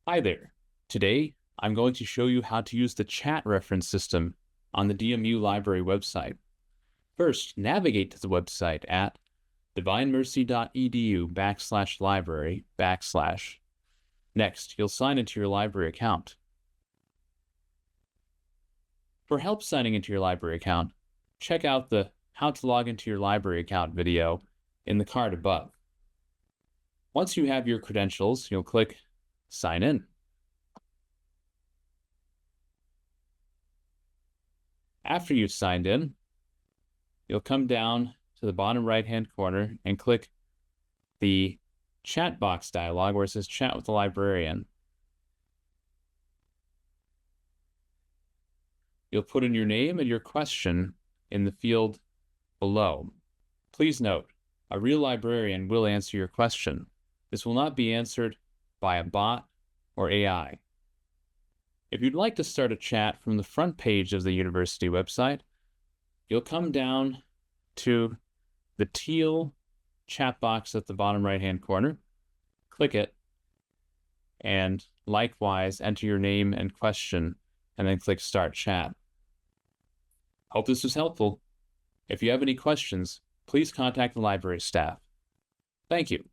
Hi there. Today, I'm going to show you how to use the chat reference system on the DMU library website. First, navigate to the website at DivineMercy.edu/library/. Next, you'll sign into your library account. For help signing into your library account, check out the How to Log into Your Library Account video in the card above. Once you have your credentials, you'll click Sign In. After you've signed in, you'll come down to the bottom right-hand corner and click the chat box dialog where it says Chat with the Librarian. You'll put in your name and your question in the field below. Please note, a real librarian will answer your question. This will not be answered by a bot or AI. If you'd like to start a chat from the front page of the university website, you'll come down to the Teal chat box at the bottom right-hand corner, click it, and likewise enter your name and question, and then click Start Chat. Hope this was helpful. If you have any questions, please contact the library staff. Thank you.